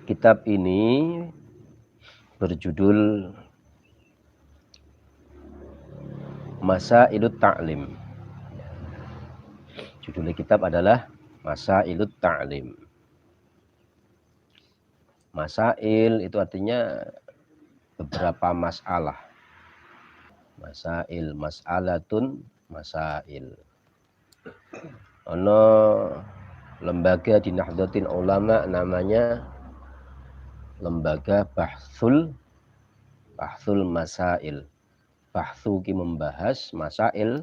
Kitab ini berjudul Masailut Ta'lim. Judul kitab adalah Masailut Ta'lim. Masail itu artinya beberapa masalah. Masail, mas'alatun, masail. Ono lembaga di Nahdlatul Ulama namanya lembaga Bahsul Masail. Bahthu ki membahas, masail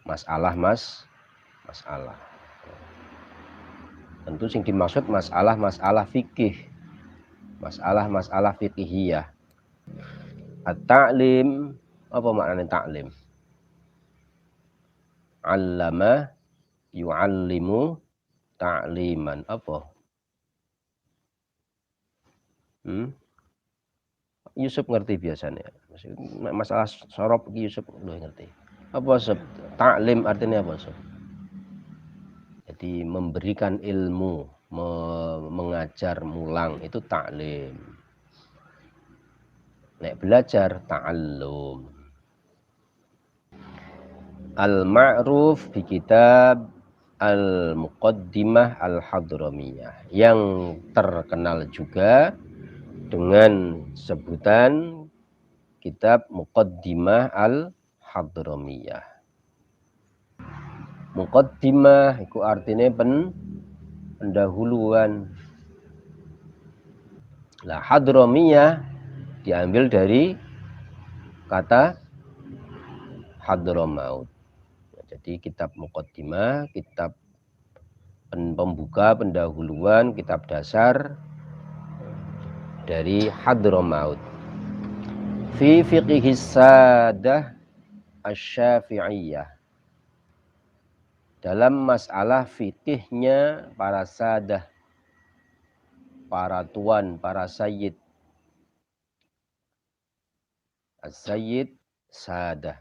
masalah masalah. Tentu sing dimaksud masalah fikih. Masalah fikihiyah. At-ta'lim, apa maknanya ta'lim? Allama yu'allimu ta'liman. Apa? Yusuf ngerti biasanya. Masalah sorop Yusuf udah ngerti. Apa sob? Ta'lim artinya apa sob? Jadi memberikan ilmu, mengajar, mulang itu ta'lim. Nek belajar ta'allum. Al-ma'ruf bi kitab Al-Muqaddimah Al-Hadramiyah, yang terkenal juga dengan sebutan kitab Muqaddimah Al-Hadramiyah. Muqaddimah itu artinya pendahuluan. Lah Hadramiyah diambil dari kata Hadramaut. Jadi kitab Muqaddimah, kitab pembuka, pendahuluan, kitab dasar dari Hadramaut. Fi fiqhis sadah asy-Syafi'iyah. Dalam masalah fikihnya para sadah, para tuan, para sayyid. As-sayyid sadah.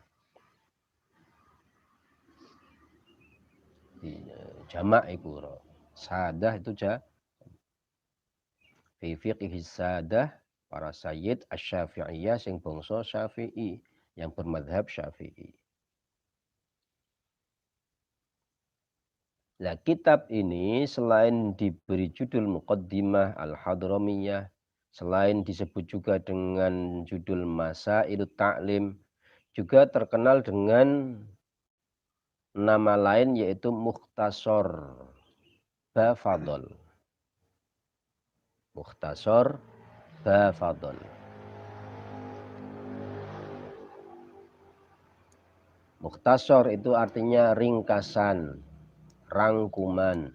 Jamak iku sadah itu fi fiqhis sadah para sayyid asy-Syafi'iyah sing bangsa Syafi'i, yang bermadhab Syafi'i. Nah, kitab ini selain diberi judul Muqaddimah Al-Hadramiyah, selain disebut juga dengan judul Masailut Ta'lim, juga terkenal dengan nama lain yaitu Mukhtasar Bafadol. Mukhtasar Bafadol. Mukhtasar itu artinya ringkasan, rangkuman.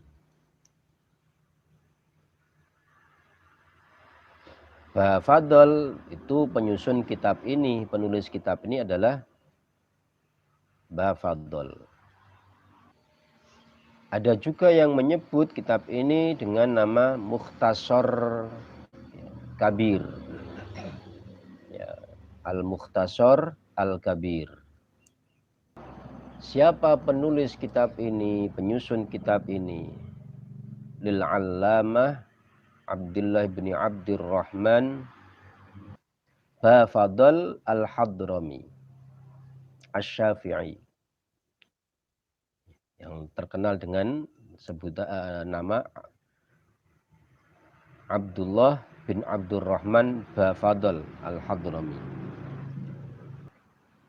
Bafadol itu penyusun kitab ini, penulis kitab ini adalah Bafadol. Ada juga yang menyebut kitab ini dengan nama Mukhtasar Kabir. Ya, Al-Mukhtasar Al-Kabir. Siapa penulis kitab ini, penyusun kitab ini? Lil-Allamah Abdullah bin Abdurrahman Bafadol Al-Hadrami Asy-Syafi'i, yang terkenal dengan sebutan nama Abdullah bin Abdurrahman Bafadol Al-Hadrami.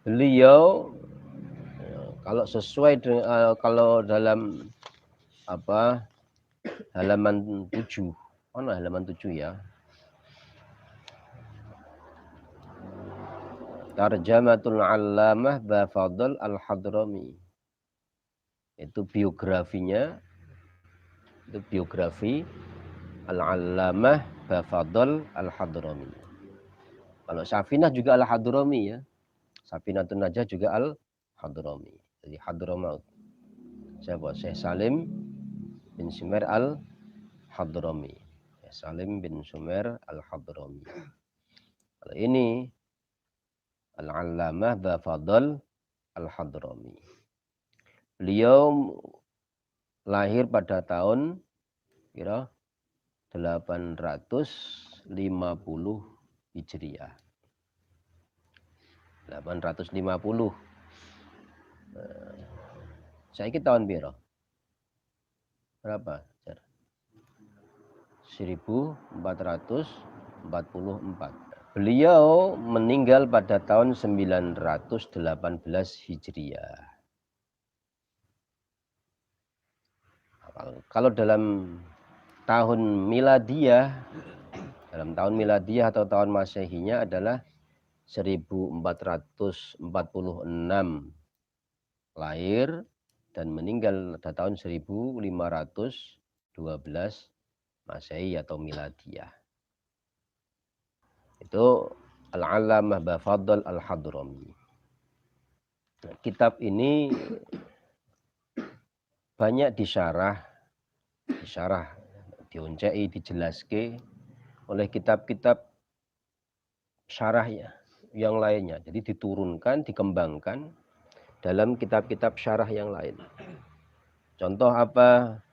Beliau kalau sesuai dengan kalau dalam halaman 7. Halaman 7 ya. Tarjamatul Allamah Bafadol Al-Hadrami. Itu biografinya. Itu biografi Al-Allamah Bafadol Al-Hadrami. Kalau Safinah juga Al-Hadrami ya. Safinatun Najah juga Al-Hadrami. Jadi Hadramaut. Siapa? Syekh Salim bin Sumer Al-Hadrami. Salim bin Sumer Al-Hadrami. Kalau ini Al-Allamah Bafadol Al-Hadrami. Beliau lahir pada tahun kira Hijriah. 850. Saiki tahun piro? Berapa? 1444. Beliau meninggal pada tahun 918 Hijriah. Kalau dalam tahun miladiah, atau tahun Masehinya adalah 1446 lahir dan meninggal pada tahun 1512 Masehi atau miladiah. Itu Al-Allamah Bafadl Al-Hadrami. Nah, kitab ini banyak disyarah, dioncei, dijelaske oleh kitab-kitab syarah yang lainnya. Jadi diturunkan, dikembangkan dalam kitab-kitab syarah yang lain. Contoh apa?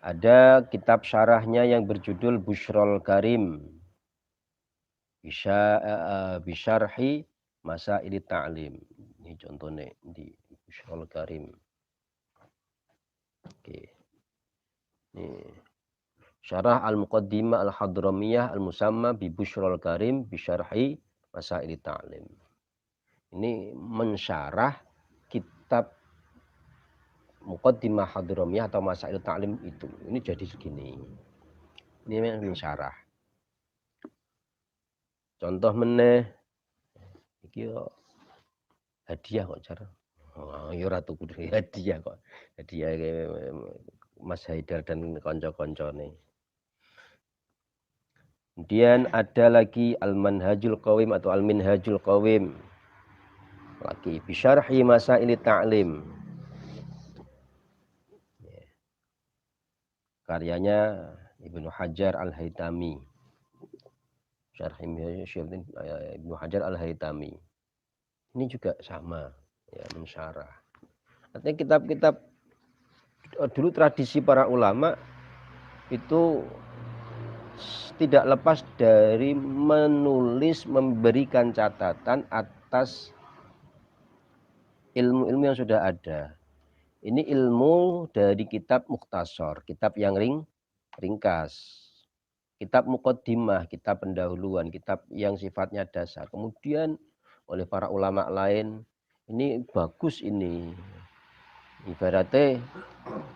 Ada kitab syarahnya yang berjudul Bushrol Karim Bisyarhi Masaili Ta'lim. Ini contohnya di Bushrol Karim. Oke. Ini Syarah Al-Muqaddimah Al-Hadramiyah Al-Musamma bi Bushrol Karim Bisyarhi Masaili Ta'lim. Ini mensyarah kitab Muqaddimah Hadramiyah atau Masail Ta'lim itu. Ini jadi segini. Ini mensyarah. Contoh meneh iki hadiah kok cara. Oh, ya ora tuku hadiah kok. Hadiah Mas Haidar dan kanca-kancane. Kemudian ada lagi Al-Manhajul Qawim atau Al-Minhajul Qawim. Lagi bisyarhi Masail Ta'lim. Karyanya Ibnu Hajar Al-Haytami. Syarh Ibnu Hajar Al-Haytami. Ini juga sama, ya, mensyarah. Artinya kitab-kitab dulu tradisi para ulama itu tidak lepas dari menulis, memberikan catatan atas ilmu-ilmu yang sudah ada. Ini ilmu dari kitab Mukhtasar, kitab yang ringkas. Kitab Muqaddimah, kitab pendahuluan, kitab yang sifatnya dasar. Kemudian oleh para ulama lain, ini bagus ini. Ibaratnya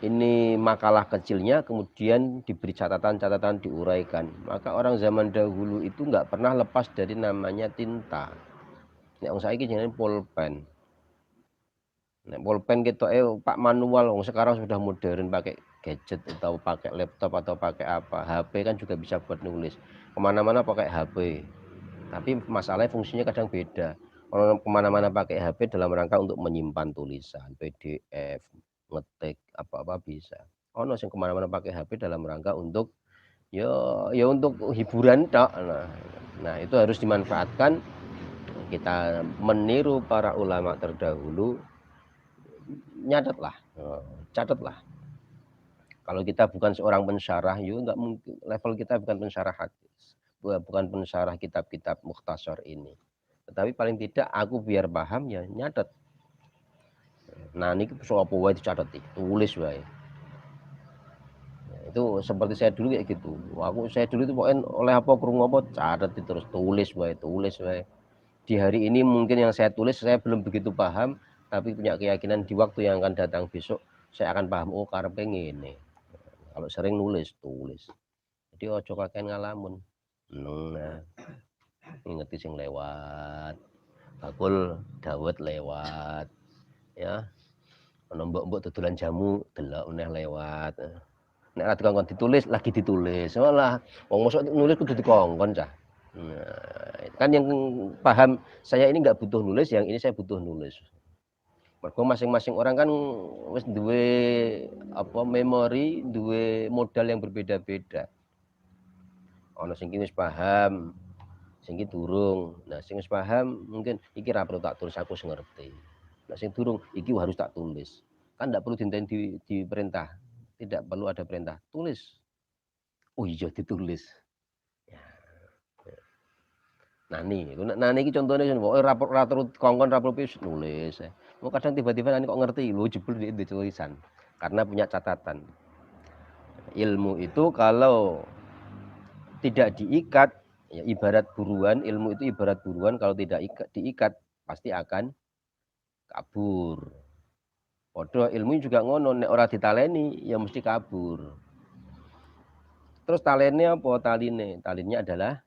ini makalah kecilnya kemudian diberi catatan-catatan, diuraikan. Maka orang zaman dahulu itu nggak pernah lepas dari namanya tinta. Nek wong saiki jenenge pulpen. Nek pulpen kita pak manual, sekarang sudah modern pakai gadget atau pakai laptop atau pakai apa. HP kan juga bisa buat nulis. Kemana-mana pakai HP. Tapi masalahnya fungsinya kadang beda. Kalau kemana-mana pakai HP dalam rangka untuk menyimpan tulisan, PDF, ngetik, apa-apa bisa. Ono sing kemana-mana pakai HP dalam rangka untuk ya untuk hiburan tok. Nah, itu harus dimanfaatkan. Kita meniru para ulama terdahulu. Catatlah. Kalau kita bukan seorang pensyarah, enggak mungkin. Level kita bukan pensyarah hadis, bukan pensyarah kitab-kitab Mukhtasar ini. Tetapi paling tidak aku biar paham ya nyatet. Nah ini soal apa wae dicatet, tulis wae. Itu seperti saya dulu kayak gitu. Saya dulu itu pokoknya oleh apa krungu apa catet terus tulis wae. Di hari ini mungkin yang saya tulis saya belum begitu paham, tapi punya keyakinan di waktu yang akan datang besok saya akan paham, oh karepe ngene. Kalau sering tulis. Jadi ojo kakean ngalamun. Nah, ngingeti sing lewat. Bakul Dawet lewat. Ya. Ono mbok-mbok dodolan jamu delok meneh lewat. Nek ora dikongkon ditulis, lagi ditulis. Malah wong mosok nulis kudu dikongkon cah. Nah, kan yang paham saya ini nggak butuh nulis, yang ini saya butuh nulis. Mergo masing-masing orang kan wis duwe memori, duwe modal yang berbeda-beda. Ono sing wis paham, sing durung. Nah, sing wis paham mungkin iki ra perlu tak tulis, aku wis ngerti. Nah, sing durung iki harus tak tulis. Kan ndak perlu diperintah. Tidak perlu ada perintah, tulis. Oh iya ditulis. Ya. Nani iki contone pokoke ora turut kongkon ra wis nulis. Mau kadang tiba-tiba Nani kok ngerti lho jebul di tulisan. Karena punya catatan. Ilmu itu kalau tidak diikat, ya ibarat buruan, ilmu itu ibarat buruan kalau tidak diikat pasti akan kabur. Padha ilmu juga ngono, nek ora ditaleni ya mesti kabur. Terus talennya apa taline? Talinnya adalah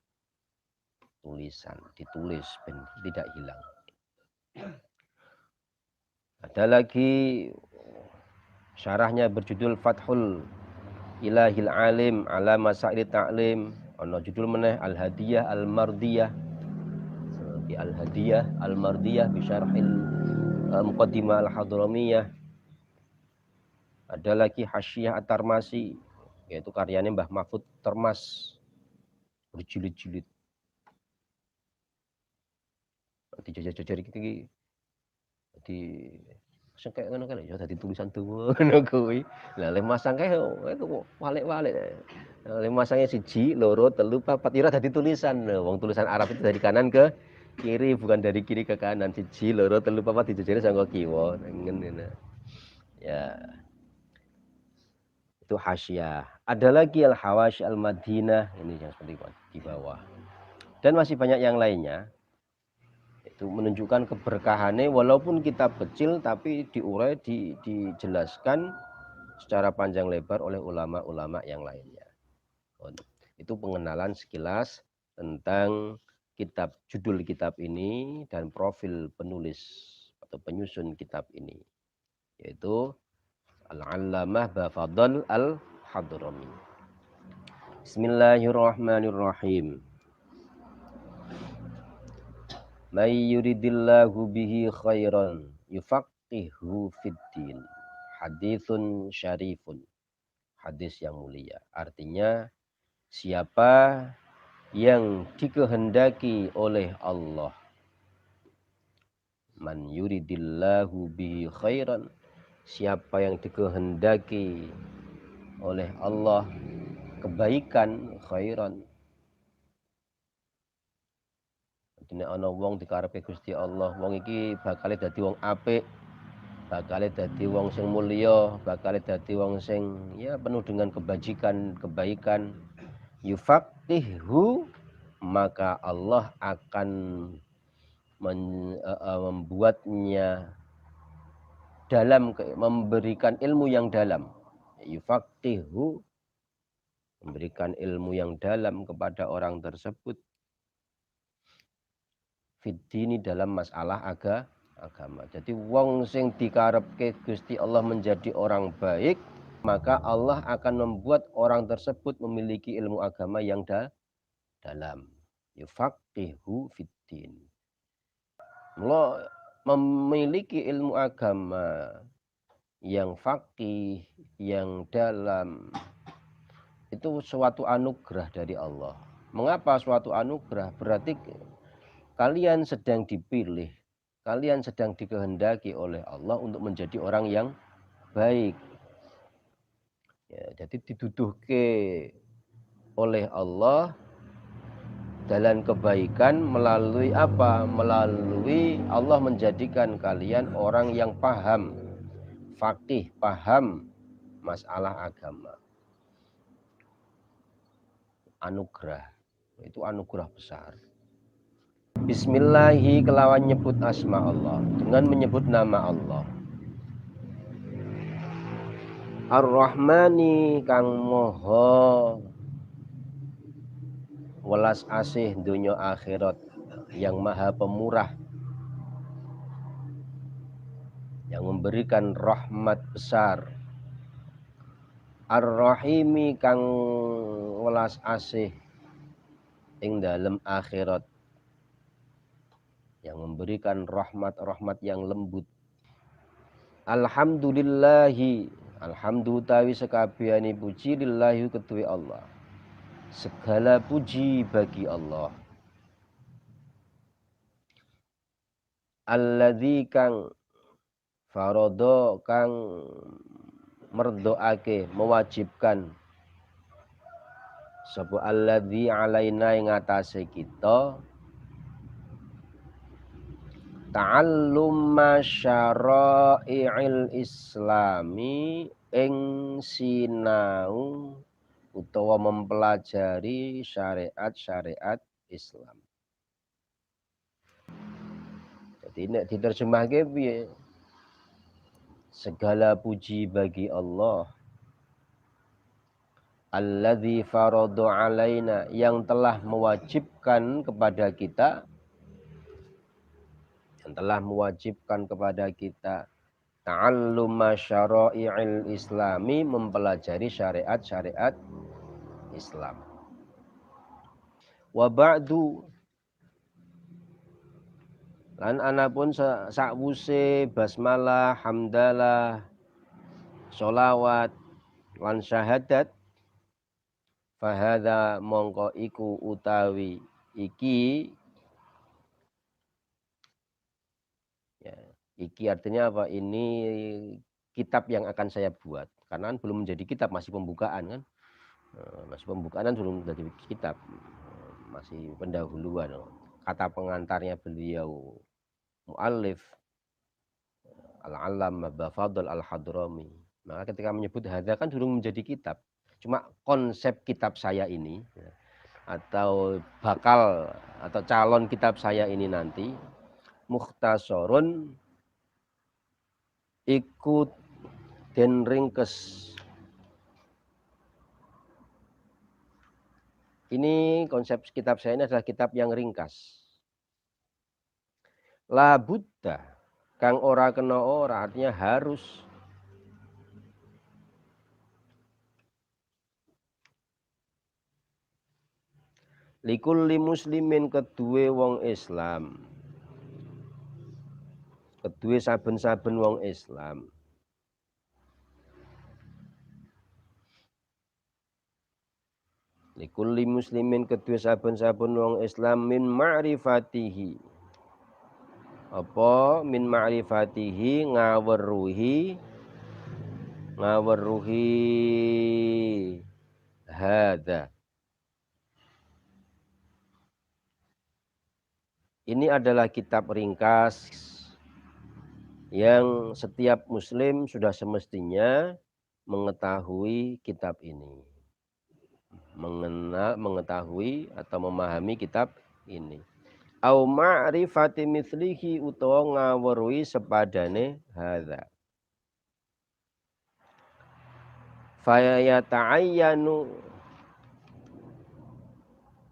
tulisan, ditulis ben tidak hilang. Ada lagi syarahnya berjudul Fathul Ilahil Alim ala Masail Ta'lim. Ono judul meneh Al Hadiyah Al Mardiyah. Di Al Hadiyah Al Mardiyah bi syarhil Muqaddimah Al Hadramiyah. Ada lagi Hasyiyah At-Tarmasi, yaitu karyanya Mbah Mahfud Termas, berjilid-jilid. Dijajar-jajar iki di sing kayak ngono kali ya dadi tulisan dawa ngono kuwi. Lah le masang kae itu walik-walik. Le masangnya 1, 2, 3, 4 ira dadi tulisan. Wong tulisan Arab itu dari kanan ke kiri bukan dari kiri ke kanan. 1, 2, 3, 4 dijejeri sangka kiwa. Ngene. Ya. Itu hasyah. Ada lagi Al-Hawashi Al-Madinah, ini yang seperti di bawah. Dan masih banyak yang lainnya. Itu menunjukkan keberkahannya walaupun kitab kecil tapi diurai, dijelaskan secara panjang lebar oleh ulama-ulama yang lainnya. Itu pengenalan sekilas tentang judul kitab ini dan profil penulis atau penyusun kitab ini, yaitu Al-Allamah Bafadl Al-Hadrami. Bismillahirrahmanirrahim. May yuridillahu bihi khairan yufaqihu fiddin. Haditsun syarifun. Hadis yang mulia. Artinya siapa yang dikehendaki oleh Allah. Man yuridillahu bihi khairan. Siapa yang dikehendaki oleh Allah kebaikan, khairan. Dene ana wong dikarepe Gusti Allah, wong iki bakal dadi wong apik, bakal dadi wong sing mulya, bakal dadi wong sing ya penuh dengan kebajikan, kebaikan. Yufaqihu, maka Allah akan membuatnya dalam, memberikan ilmu yang dalam. Yufaqihu, memberikan ilmu yang dalam kepada orang tersebut. Fiddini, dalam masalah agama. Jadi wong sing dikarepke Gusti Allah menjadi orang baik, maka Allah akan membuat orang tersebut memiliki ilmu agama yang dalam. Yufaqihu fiddin. Allah memiliki ilmu agama yang faqih, yang dalam, itu suatu anugerah dari Allah. Mengapa suatu anugerah? Berarti kalian sedang dipilih, kalian sedang dikehendaki oleh Allah untuk menjadi orang yang baik. Ya, jadi diduduhke oleh Allah dalam kebaikan melalui apa? Melalui Allah menjadikan kalian orang yang paham, faqih, paham masalah agama. Anugerah, itu anugerah besar. Bismillahi, kelawan nyebut asma Allah, dengan menyebut nama Allah. Ar-Rahmani, kang moho welas asih dunya akhirat, yang maha pemurah, yang memberikan rahmat besar. Ar-Rahimi, kang welas asih ing dalem akhirat, yang memberikan rahmat-rahmat yang lembut. Alhamdulillahi, alhamdulillah tawi sekabehane puji lillahi ketuwe Allah. Segala puji bagi Allah. Alladzi, kang farodo, kang merdoake, mewajibkan sapa alladzi alaina ing atase kita ta'allum masyara'i'il islami ing sinau utawa mempelajari syariat-syariat Islam. Jadi nek diterjemahke piye? Segala puji bagi Allah alladzi faradu alaina yang telah mewajibkan kepada kita ta'allum masyara'i'il islami mempelajari syariat-syariat Islam. Wa ba'du lan anapun sakwuse basmalah, hamdalah, sholawat lan syahadat fahadha mongko iku utawi iki ya, iki artinya apa? Ini kitab yang akan saya buat karena kan belum menjadi kitab, masih pembukaan kan. Masih pembukaan kan belum menjadi kitab, masih pendahuluan. Kata pengantarnya beliau muallif Al-Allamah Bafadl Al-Hadrami. Maka ketika menyebut hadza kan belum menjadi kitab. Cuma konsep kitab saya ini atau bakal atau calon kitab saya ini nanti mukhtasarun ikut den ringkes. Ini konsep kitab saya ini adalah kitab yang ringkas. La buddha kang ora kena ora artinya harus likulli muslimin kedue wong Islam, kedue saben-saben wong Islam likulli muslimin kedue saben-saben wong Islam min ma'rifatihi apa min ma'rifatihi ngaweruhi hadza. Ini adalah kitab ringkas yang setiap muslim sudah semestinya mengetahui kitab ini. Mengetahui atau memahami kitab ini. Au ma'rifati mithlihi utawa ngaweruhi sepadane hadza. Fa yata'ayyanu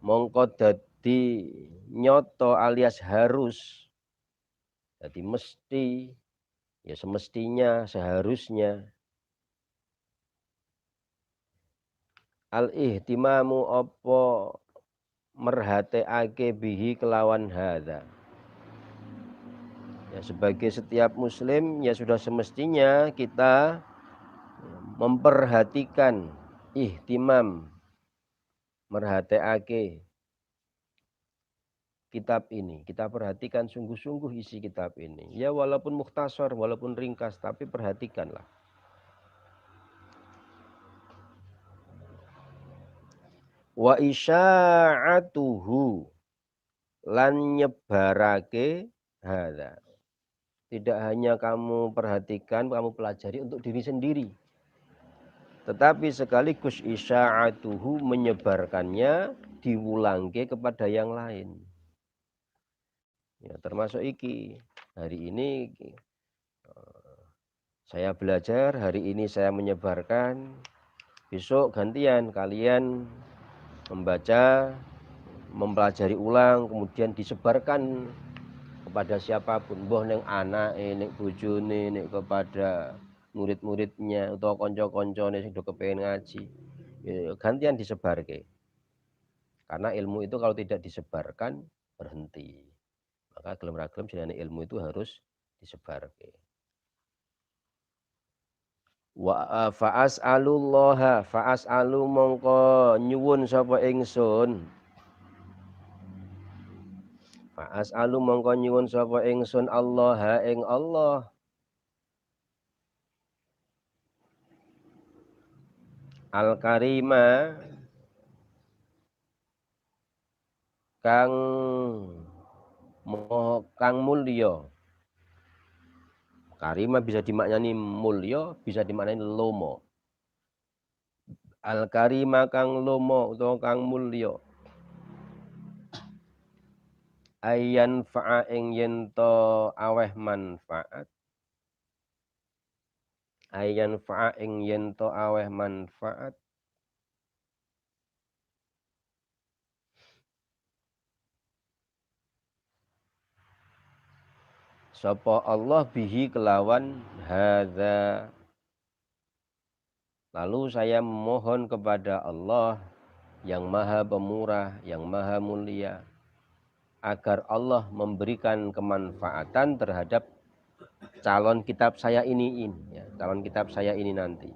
mongko dadi nyoto alias harus, jadi mesti, ya semestinya, seharusnya al-ihtimamu apa merhateake bihi kelawan hadza. Ya, sebagai setiap muslim ya sudah semestinya kita memperhatikan ihtimam, merhateake kitab ini. Kita perhatikan sungguh-sungguh isi kitab ini. Ya walaupun mukhtasar, walaupun ringkas, tapi perhatikanlah. Wa isya'atuhu lan nyebarake hadza. Tidak hanya kamu perhatikan, kamu pelajari untuk diri sendiri, tetapi sekaligus isya'atuhu menyebarkannya, diwulangke kepada yang lain. Ya, termasuk iki. Hari ini saya belajar, hari ini saya menyebarkan, besok gantian kalian membaca, mempelajari ulang, kemudian disebarkan kepada siapapun, mbah ning anake, nek bojone, nek kepada murid-muridnya atau kanca-kancane sing do kepengin ngaji. Ya, gantian disebarke. Karena ilmu itu kalau tidak disebarkan berhenti. Maka gelem ra gelem jenenge ilmu itu harus disebarke. Wa fa'as'alullaha fa'as'alu mongko nyuwun sapa ingsun. Fa'as'alu mongko nyuwun sapa ingsun Allah ing Allah. Al-Karima kang mulya. Karima bisa dimaknani mulya, bisa dimaknani lomo. Al karima kang lomo utawa kang mulya. Ayan fa'a ing yen to aweh manfaat. Ayan fa'a ing yen to aweh manfaat. Sapa Allah bihi kelawan hadza. Lalu saya memohon kepada Allah yang maha pemurah, yang maha mulia, agar Allah memberikan kemanfaatan terhadap calon kitab saya ini ya, calon kitab saya ini nanti.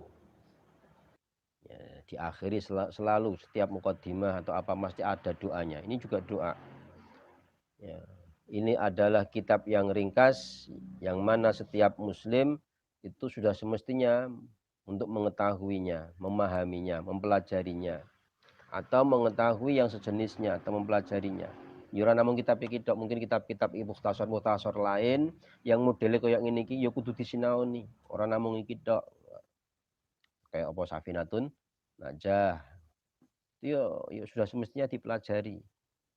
Ya, diakhiri selalu setiap mukaddimah atau apa mesti ada doanya. Ini juga doa. Ya. Ini adalah kitab yang ringkas, yang mana setiap muslim itu sudah semestinya untuk mengetahuinya, memahaminya, mempelajarinya, atau mengetahui yang sejenisnya atau mempelajarinya. Yura namun kitab iki tok, mungkin kitab-kitab mukhtasar lain yang modelnya kayak ngene iki ya kudu disinaoni. Ora namung iki tok. Kayak apa Safinatun Najah. Itu ya sudah semestinya dipelajari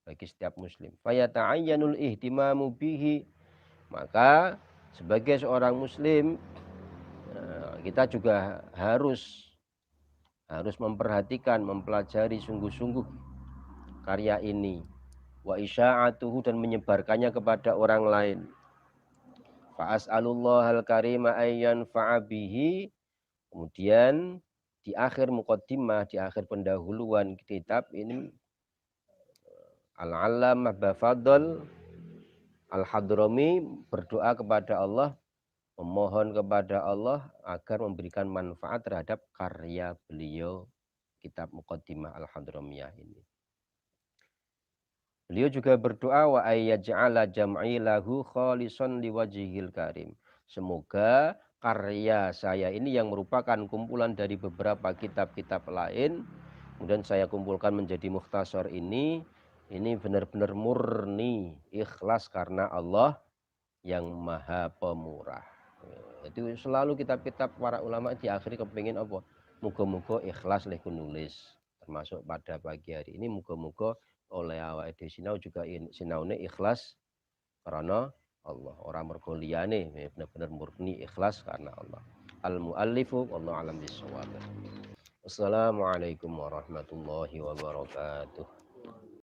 bagi setiap muslim. Fayata'ayyanul ihtimamu bihi. Maka sebagai seorang muslim kita juga harus memperhatikan, mempelajari sungguh-sungguh karya ini. Wa isya'atuhu dan menyebarkannya kepada orang lain. Fa'as'alullahal karima ayyan fa'abihi. Kemudian di akhir muqaddimah, di akhir pendahuluan kitab ini Al-Allamah Bafadl Al-Hadrami berdoa kepada Allah, memohon kepada Allah agar memberikan manfaat terhadap karya beliau kitab Muqaddimah Al-Hadramiyah ini. Beliau juga berdoa wa ayyaj'ala jam'i lahu khalisan liwajhil karim. Semoga karya saya ini yang merupakan kumpulan dari beberapa kitab-kitab lain, kemudian saya kumpulkan menjadi mukhtasar ini benar-benar murni, ikhlas karena Allah yang maha pemurah. Jadi selalu kitab-kitab para ulama diakhiri kepingin apa? Muga-muga ikhlas leh nulis. Termasuk pada pagi hari ini muga-muga oleh awake dhewe sinau juga sinaune ikhlas karena Allah. Orang mergo liyane benar-benar murni ikhlas karena Allah. Al muallifu wallahu alam bisawab. Assalamualaikum warahmatullahi wabarakatuh.